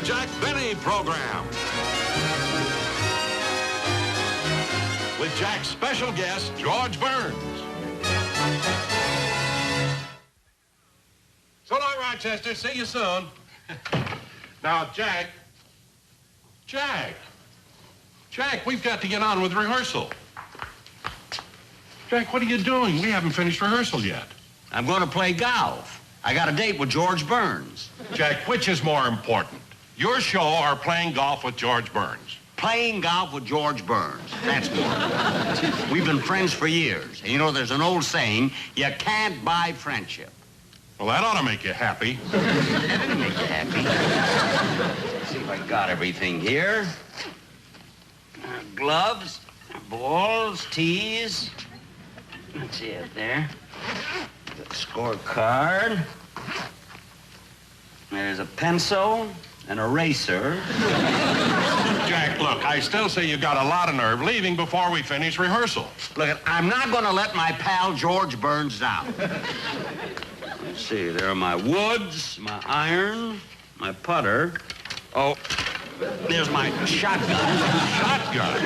Jack Benny program. With Jack's special guest, George Burns. So long, Rochester. See you soon. Now, Jack, we've got to get on with rehearsal. Jack, what are you doing? We haven't finished rehearsal yet. I'm going to play golf. I got a date with George Burns. Jack, which is more important? Your show or playing golf with George Burns? Playing golf with George Burns. That's more important. We've been friends for years. And you know, there's an old saying, you can't buy friendship. Well, that ought to make you happy. That'll make you happy. Let's see if I got everything here. Gloves, balls, tees. Let's see it there. The scorecard. There's a pencil, an eraser. Jack, look, I still say you got a lot of nerve leaving before we finish rehearsal. Look, I'm not going to let my pal George Burns down. Let's see, there are my woods, my iron, my putter. Oh, there's my shotgun. Shotgun?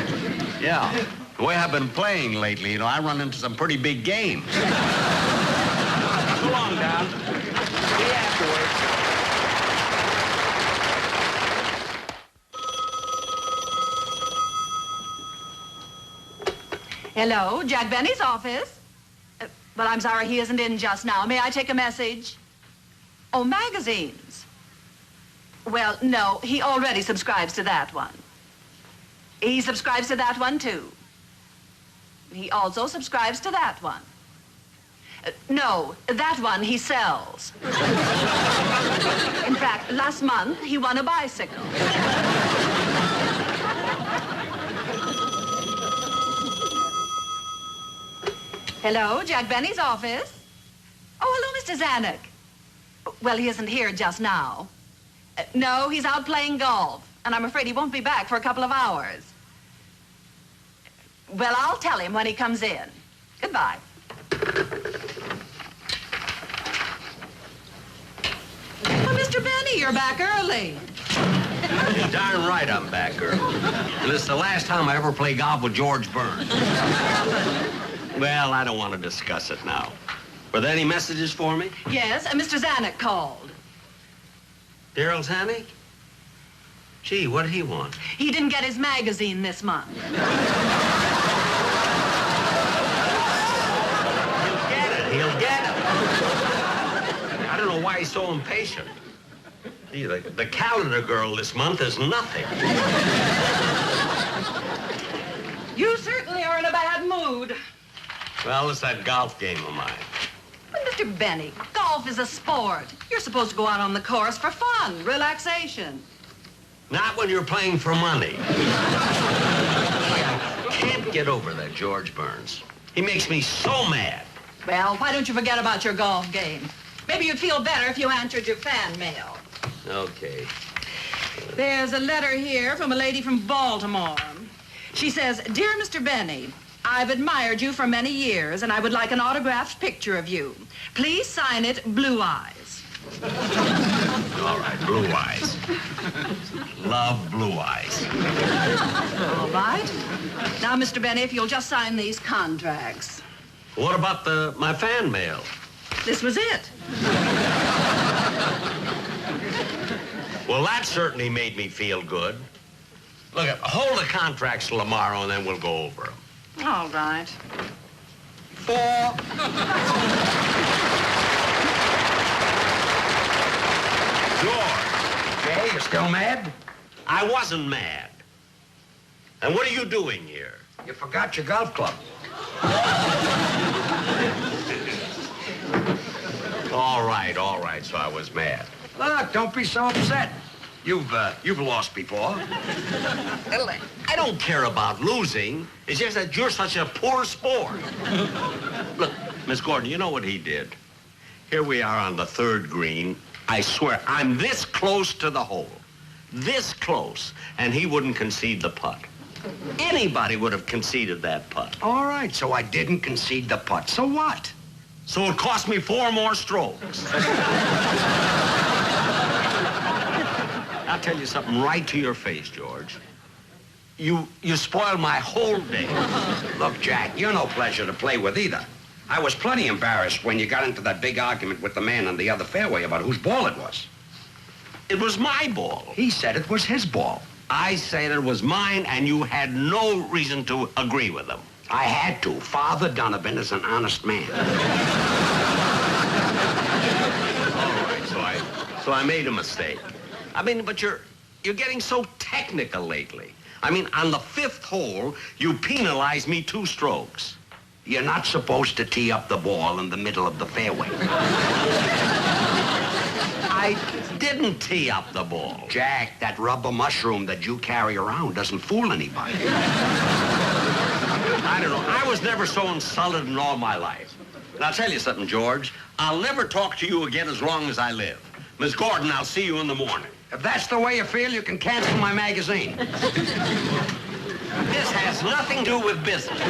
Yeah. The way I've been playing lately, you know, I run into some pretty big games. So long, Don. See you afterwards. Hello, Jack Benny's office. But I'm sorry he isn't in just now. May I take a message? Oh, magazines. Well, no, he already subscribes to that one. He subscribes to that one, too. He also subscribes to that one. No, that one he sells. In fact, last month, he won a bicycle. Hello, Jack Benny's office. Oh, hello, Mr. Zanuck. Well, he isn't here just now. No, he's out playing golf, and I'm afraid he won't be back for a couple of hours. Well, I'll tell him when he comes in. Goodbye. Oh, Mr. Benny, you're back early. You're darn right I'm back early. And it's the last time I ever play golf with George Burns. Well, I don't want to discuss it now. Were there any messages for me? Yes, Mr. Zanuck called. Daryl Zanuck? Gee, what did he want? He didn't get his magazine this month. He'll get it. I don't know why he's so impatient. Gee, the calendar girl this month is nothing. You certainly are in a bad mood. Well, it's that golf game of mine. But, Mr. Benny, golf is a sport. You're supposed to go out on the course for fun, relaxation. Not when you're playing for money. I can't get over that George Burns. He makes me so mad. Well, why don't you forget about your golf game? Maybe you'd feel better if you answered your fan mail. Okay. There's a letter here from a lady from Baltimore. She says, "Dear Mr. Benny, I've admired you for many years, and I would like an autographed picture of you. Please sign it Blue Eyes." All right, Blue Eyes. Love Blue Eyes. All right. Now, Mr. Benny, if you'll just sign these contracts. What about my fan mail? This was it. Well, that certainly made me feel good. Look, hold the contracts till tomorrow, and then we'll go over them. All right. 4. George. Jay, you're still mad? I wasn't mad. And what are you doing here? You forgot your golf club. All right, so I was mad. Look, don't be so upset. You've lost before. I don't care about losing. It's just that you're such a poor sport. Look, Miss Gordon, you know what he did? Here we are on the 3rd green. I swear, I'm this close to the hole. This close. And he wouldn't concede the putt. Anybody would have conceded that putt. All right, so I didn't concede the putt. So what? So it cost me 4 more strokes. I'll tell you something right to your face, George. You spoiled my whole day. Look, Jack, you're no pleasure to play with either. I was plenty embarrassed when you got into that big argument with the man on the other fairway about whose ball it was. It was my ball. He said it was his ball. I said it was mine, and you had no reason to agree with him. I had to. Father Donovan is an honest man. All right, so I made a mistake. I mean, but you're getting so technical lately. I mean, on the 5th hole, you penalized me 2 strokes. You're not supposed to tee up the ball in the middle of the fairway. I didn't tee up the ball. Jack, that rubber mushroom that you carry around doesn't fool anybody. I don't know. I was never so insulted in all my life. And I'll tell you something, George. I'll never talk to you again as long as I live. Miss Gordon, I'll see you in the morning. If that's the way you feel, you can cancel my magazine. This has nothing to do with business.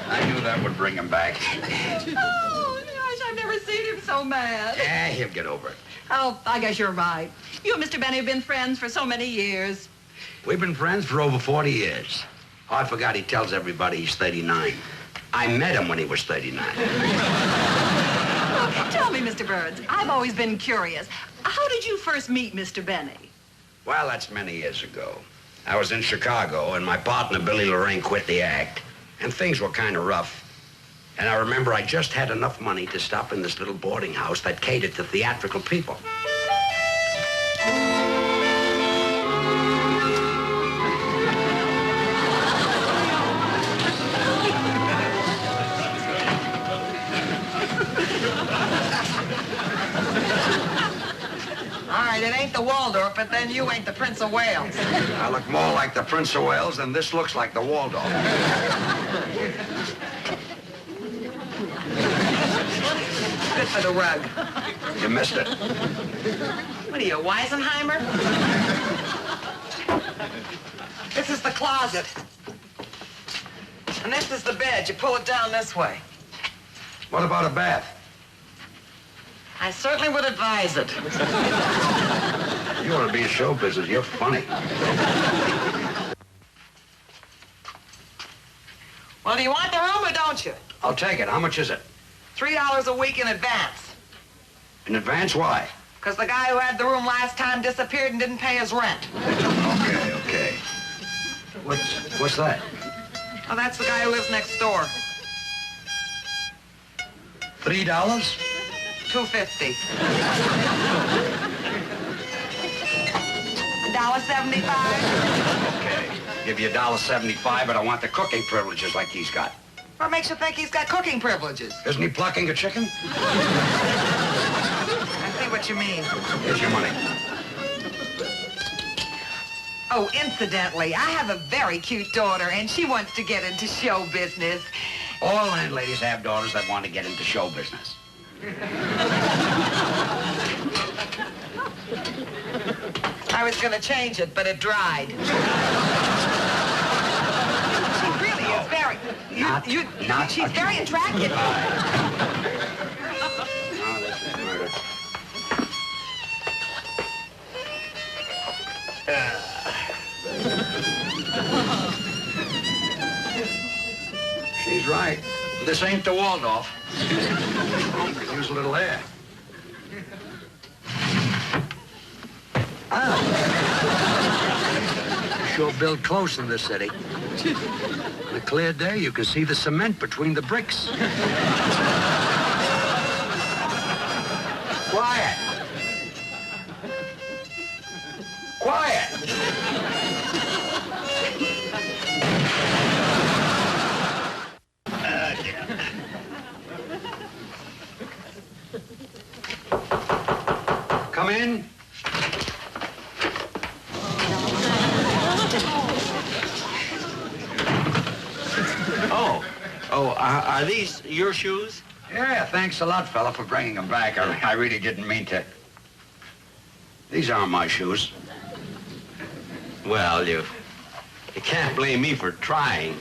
I knew that would bring him back. Oh, gosh, I've never seen him so mad. Yeah, he'll get over it. Oh, I guess you're right. You and Mr. Benny have been friends for so many years. We've been friends for over 40 years. Oh, I forgot he tells everybody he's 39. I met him when he was 39. Tell me, Mr. Burns, I've always been curious. How did you first meet Mr. Benny? Well, that's many years ago. I was in Chicago, and my partner, Billy Lorraine, quit the act, and things were kind of rough. And I remember I just had enough money to stop in this little boarding house that catered to theatrical people. All right, it ain't the Waldorf, but then you ain't the Prince of Wales. I look more like the Prince of Wales than this looks like the Waldorf. Good for the rug. You missed it. What are you, Weisenheimer? This is the closet. And this is the bed. You pull it down this way. What about a bath? I certainly would advise it. You ought to be in show business. You're funny. Well, do you want the room or don't you? I'll take it. How much is it? $3 a week in advance. In advance? Why? Because the guy who had the room last time disappeared and didn't pay his rent. Okay. What's that? Well, that's the guy who lives next door. $3? $2.50. $1.75. Okay. Give you $1.75, but I want the cooking privileges like he's got. What makes you think he's got cooking privileges? Isn't he plucking a chicken? I see what you mean. Here's your money. Oh, incidentally, I have a very cute daughter, and she wants to get into show business. All landladies have daughters that want to get into show business. I was going to change it, but it dried. She really is very... She's very attractive. No, this is murder. She's right. This ain't the Waldorf. Home could use a little air. Sure built close in this city. On a clear day, you can see the cement between the bricks. Quiet. Quiet. Come in. Are these your shoes? Yeah, thanks a lot, fella, for bringing them back. I really didn't mean to. These aren't my shoes. Well, you can't blame me for trying.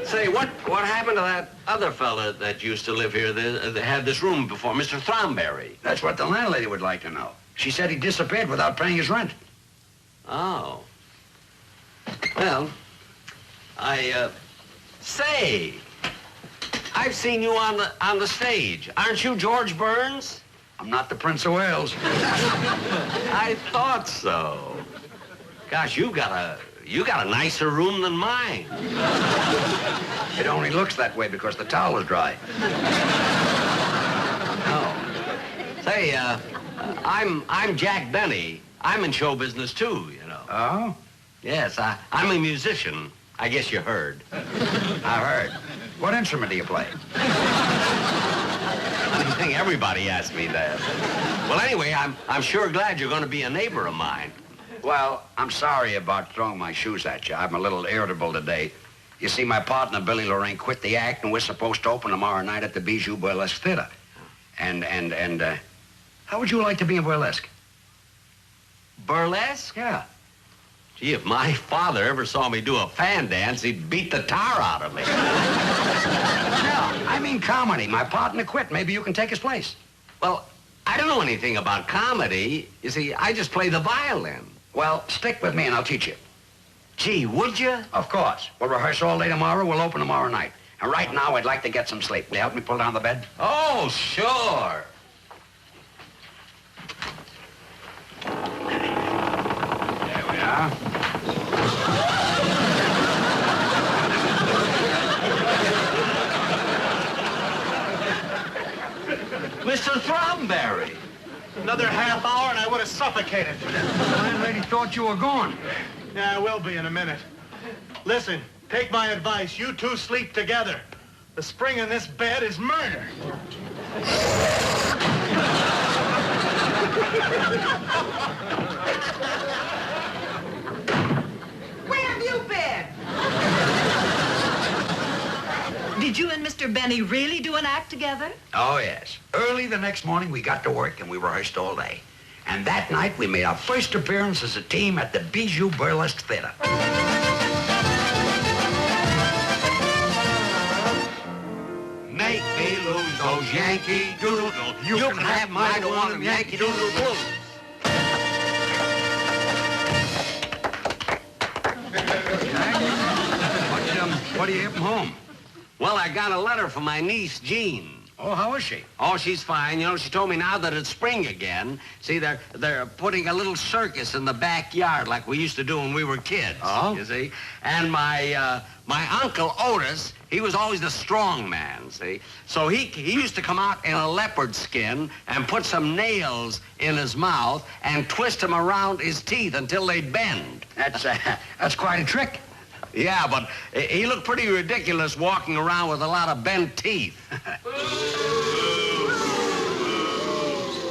Say, what happened to that other fella that used to live here that had this room before, Mr. Thornberry? That's what the landlady would like to know. She said he disappeared without paying his rent. Oh. Well, say, I've seen you on the stage. Aren't you George Burns? I'm not the Prince of Wales. I thought so. Gosh, you got a nicer room than mine. It only looks that way because the towel is dry. Oh. Say, I'm Jack Benny. I'm in show business too, you know. Oh? Yes, I'm a musician. I guess you heard. I heard. What instrument do you play? I think everybody asks me that. Well, anyway, I'm sure glad you're going to be a neighbor of mine. Well, I'm sorry about throwing my shoes at you. I'm a little irritable today. You see, my partner, Billy Lorraine, quit the act, and we're supposed to open tomorrow night at the Bijou Burlesque Theater. And how would you like to be in burlesque? Burlesque? Yeah. Gee, if my father ever saw me do a fan dance, he'd beat the tar out of me. No, I mean comedy. My partner quit. Maybe you can take his place. Well, I don't know anything about comedy. You see, I just play the violin. Well, stick with me and I'll teach you. Gee, would you? Of course. We'll rehearse all day tomorrow. We'll open tomorrow night. And right now, I'd like to get some sleep. Will you help me pull down the bed? Oh, sure. There we are. Mr. Thornberry. Another half hour and I would have suffocated. The landlady thought you were gone. Yeah, I will be in a minute. Listen, take my advice. You two sleep together. The spring in this bed is murder. Where have you been? Did you and Mr. Benny really do an act together? Oh, yes. Early the next morning, we got to work and we rehearsed all day. And that night, we made our first appearance as a team at the Bijou Burlesque Theater. Make me lose those Yankee Doodle. You can have my one of Yankee Doodle Blues. What do you hear from home? Well, I got a letter from my niece, Jean. Oh, how is she? Oh, she's fine. You know, she told me now that it's spring again. See, they're putting a little circus in the backyard like we used to do when we were kids. Oh? You see? And my uncle Otis, he was always the strong man, see? So he used to come out in a leopard skin and put some nails in his mouth and twist them around his teeth until they'd bend. That's quite a trick. Yeah, but he looked pretty ridiculous walking around with a lot of bent teeth.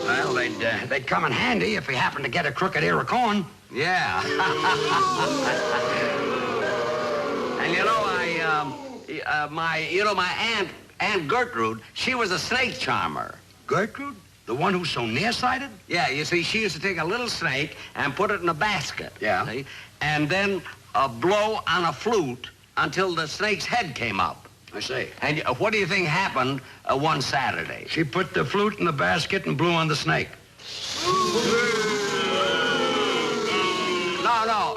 Well, they'd come in handy if he happened to get a crooked ear of corn. Yeah. And you know, my Aunt Gertrude, she was a snake charmer. Gertrude? The one who's so nearsighted? Yeah, you see, she used to take a little snake and put it in a basket. Yeah. See? And then blow on a flute until the snake's head came up. I see. And what do you think happened one Saturday? She put the flute in the basket and blew on the snake.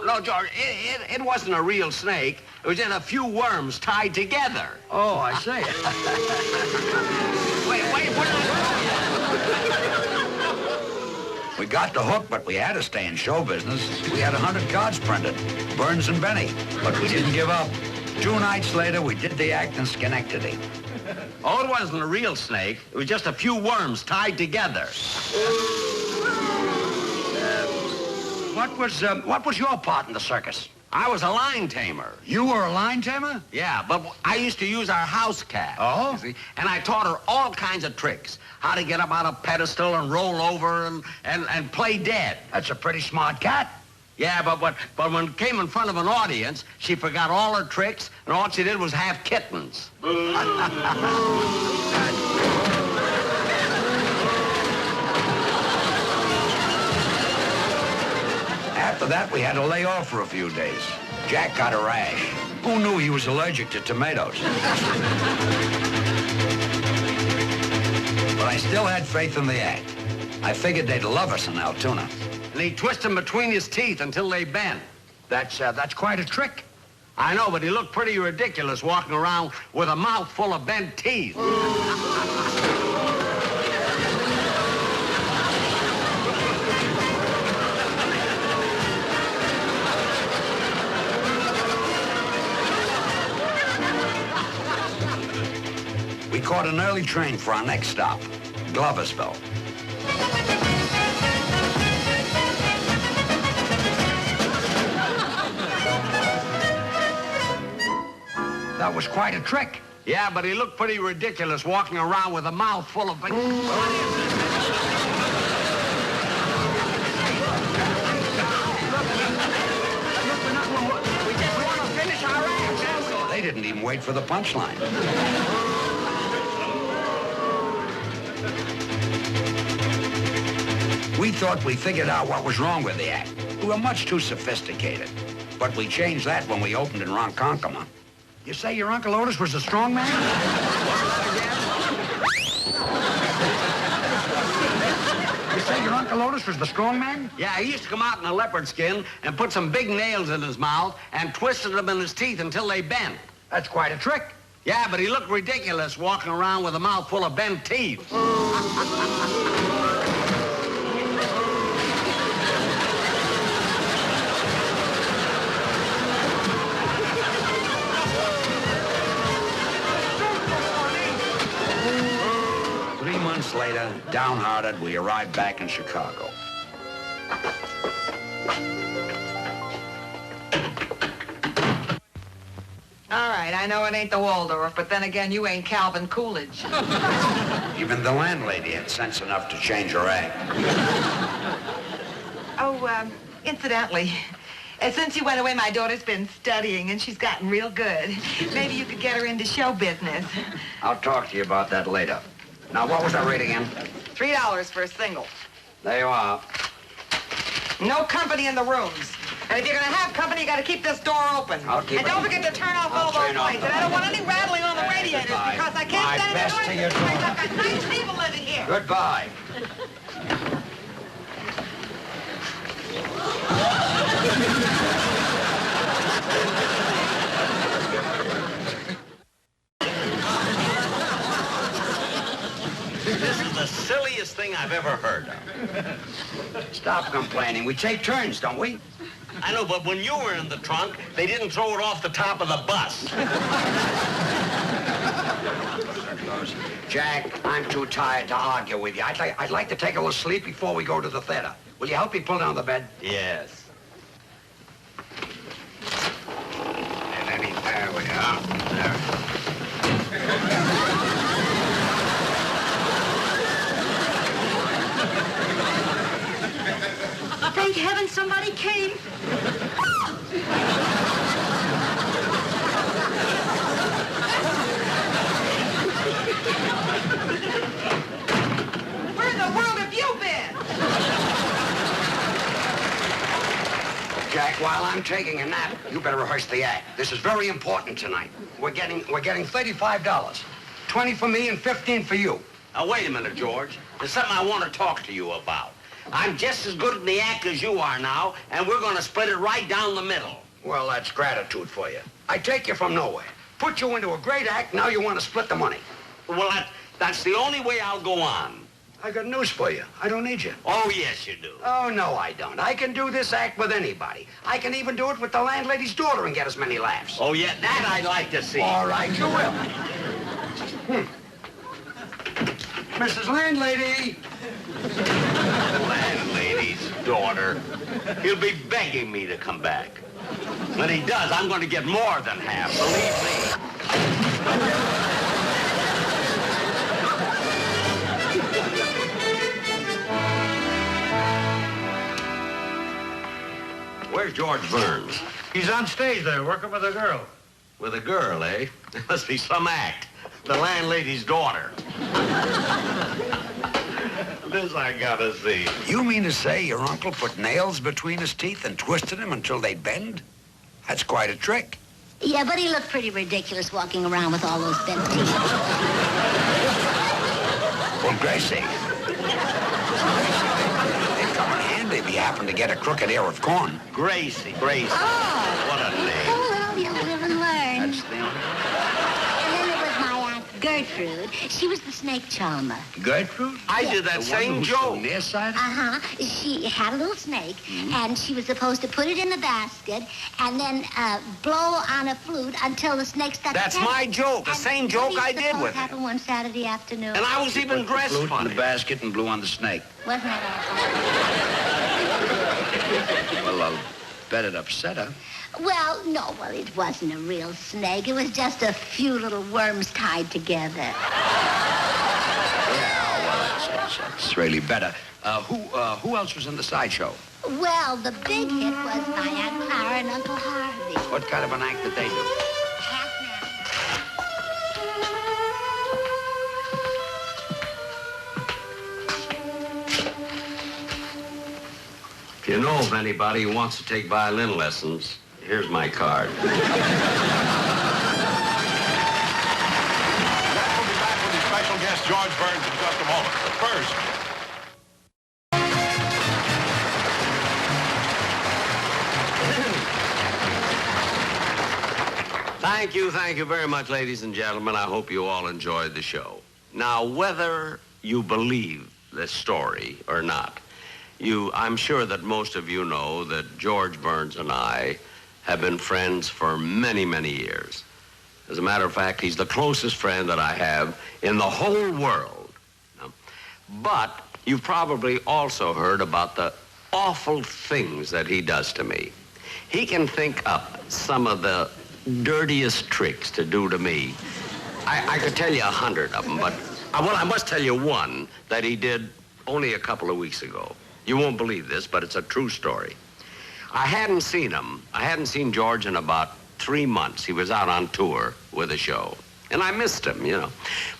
No, George. It wasn't a real snake. It was just a few worms tied together. Oh, I see. Wait, we're not... We got the hook, but we had to stay in show business. We had 100 cards printed, Burns and Benny, but we didn't give up. 2 nights later, we did the act in Schenectady. Oh, it wasn't a real snake. It was just a few worms tied together. What was your part in the circus? I was a lion tamer. You were a lion tamer? Yeah, but I used to use our house cat. Oh? You see, and I taught her all kinds of tricks. How to get up on a pedestal and roll over and play dead. That's a pretty smart cat. Yeah, but when it came in front of an audience, she forgot all her tricks, and all she did was have kittens. After that, we had to lay off for a few days. Jack got a rash. Who knew he was allergic to tomatoes? But I still had faith in the act. I figured they'd love us in Altoona. And he twists them between his teeth until they bend. That's quite a trick. I know, but he looked pretty ridiculous walking around with a mouth full of bent teeth. We caught an early train for our next stop, Gloversville. That was quite a trick. Yeah, but he looked pretty ridiculous walking around with a mouth full of... What is We just want to finish our act. They didn't even wait for the punchline. We thought we figured out what was wrong with the act. We were much too sophisticated. But we changed that when we opened in Ronkonkoma. You say your Uncle Otis was a strong man? You say your Uncle Otis was the strong man? Yeah, he used to come out in a leopard skin and put some big nails in his mouth and twisted them in his teeth until they bent. That's quite a trick. Yeah, but he looked ridiculous walking around with a mouth full of bent teeth. 3 months later, downhearted, we arrived back in Chicago. All right, I know it ain't the Waldorf, but then again, you ain't Calvin Coolidge. Even the landlady had sense enough to change her act. Oh, incidentally, since you went away, my daughter's been studying, and she's gotten real good. Maybe you could get her into show business. I'll talk to you about that later. Now, what was that rate again? $3 for a single. There you are. No company in the rooms. And if you're going to have company, you got to keep this door open. I'll keep and it. don't forget to turn off I'll all those turn off lights. the And I don't want lights. any rattling on the radiators Goodbye. because I can't My stand best the to noise. your daughter. I've got nice people living here. Goodbye. This is the silliest thing I've ever heard of. Stop complaining. We take turns, don't we? I know, but when you were in the trunk, they didn't throw it off the top of the bus. Jack, I'm too tired to argue with you. I'd like to take a little sleep before we go to the theater. Will you help me pull down the bed? Yes. There we are. There. Thank heaven somebody came. Where in the world have you been? Jack, while I'm taking a nap, you better rehearse the act. This is very important tonight. We're getting $35. 20 for me and 15 for you. Now, wait a minute, George. There's something I want to talk to you about. I'm just as good in the act as you are now, and we're going to split it right down the middle. Well, that's gratitude for you. I take you from nowhere. Put you into a great act, now you want to split the money. Well, that's the only way I'll go on. I got news for you. I don't need you. Oh, yes, you do. Oh, no, I don't. I can do this act with anybody. I can even do it with the landlady's daughter and get as many laughs. Oh, yeah, that I'd like to see. All right, you will. Mrs. Landlady. Landlady's daughter. He'll be begging me to come back. When he does, I'm going to get more than half, believe me. Where's George Burns? He's on stage there, working with a girl. With a girl, eh? There must be some act. The landlady's daughter. This I gotta see. You mean to say your uncle put nails between his teeth and twisted them until they bend? That's quite a trick. Yeah, but he looked pretty ridiculous walking around with all those bent teeth. Well, Gracie. They come in handy if you happen to get a crooked ear of corn. Gracie. Oh. What a name. Oh, well, you'll live and learn. That's the only... And then there was my Aunt Gertrude. She was the snake charmer. Gertrude? I did that same joke. Nearsighted? Uh-huh. She had a little snake, and she was supposed to put it in the basket and then blow on a flute until the snake stuck That's together. my joke. The And same what joke do you I did suppose with it. happened one Saturday afternoon? And I was even dressed Flute in funny. the basket and blew on the snake. Wasn't that awful? Well, I'll bet it upset her. Well, no, it wasn't a real snake. It was just a few little worms tied together. Yeah, well, that's really better. Who else was in the sideshow? Well, the big hit was my Aunt Clara and Uncle Harvey. What kind of an act did they do? Half If you know of anybody who wants to take violin lessons, here's my card. Jack will be back with his special guest, George Burns, in just a moment. But first... Thank you very much, ladies and gentlemen. I hope you all enjoyed the show. Now, whether you believe this story or not, I'm sure that most of you know that George Burns and I have been friends for many, many years. As a matter of fact, he's the closest friend that I have in the whole world. But you've probably also heard about the awful things that he does to me. He can think up some of the dirtiest tricks to do to me. I could tell you 100 of them, but I must tell you one that he did only a couple of weeks ago. You won't believe this, but it's a true story. I hadn't seen George in about 3 months. He was out on tour with a show, and I missed him, you know.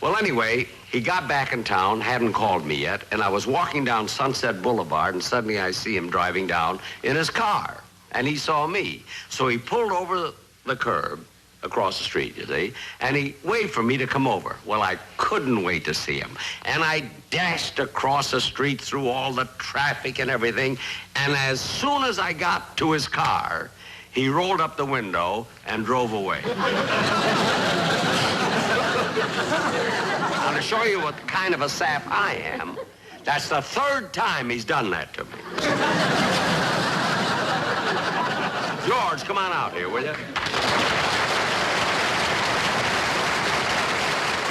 Well, anyway, he got back in town, hadn't called me yet, and I was walking down Sunset Boulevard, and suddenly I see him driving down in his car, and he saw me. So he pulled over the curb across the street, you see, and he waited for me to come over. Well, I couldn't wait to see him. And I dashed across the street through all the traffic and everything, and as soon as I got to his car, he rolled up the window and drove away. Now, to show you what kind of a sap I am, that's the 3rd time he's done that to me. George, come on out here, will you?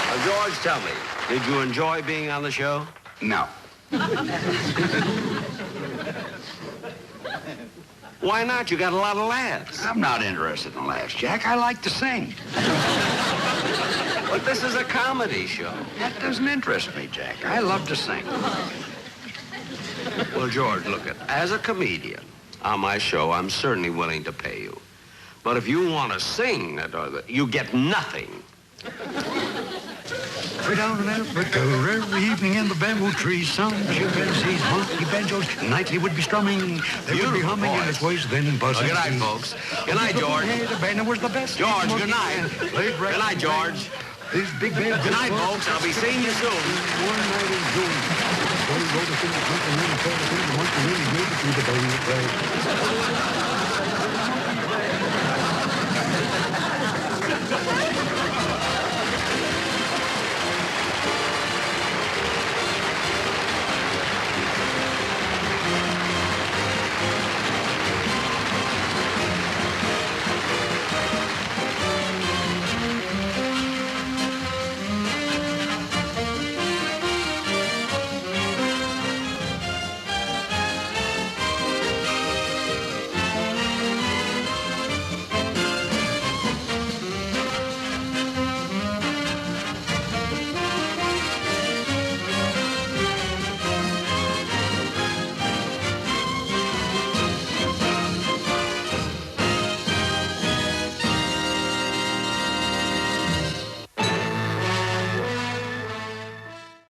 Now, George, tell me, did you enjoy being on the show? No. Why not? You got a lot of laughs. I'm not interested in laughs, Jack. I like to sing. But this is a comedy show. That doesn't interest me, Jack. I love to sing. Well, George, look at, as a comedian on my show, I'm certainly willing to pay you. But if you want to sing, you get nothing. Way down in Africa, every evening in the bamboo trees, some chimpanzees, monkey banjos, nightly would be strumming. They would be humming in its ways, then buzzing. Good night, folks. Good night, George. The band was the best. George, good night. Good night, George. These big bands. Good night, folks. I'll be seeing you soon. One night in June, they wrote a thing, and then he told the thing, the monkey really gave it to the band.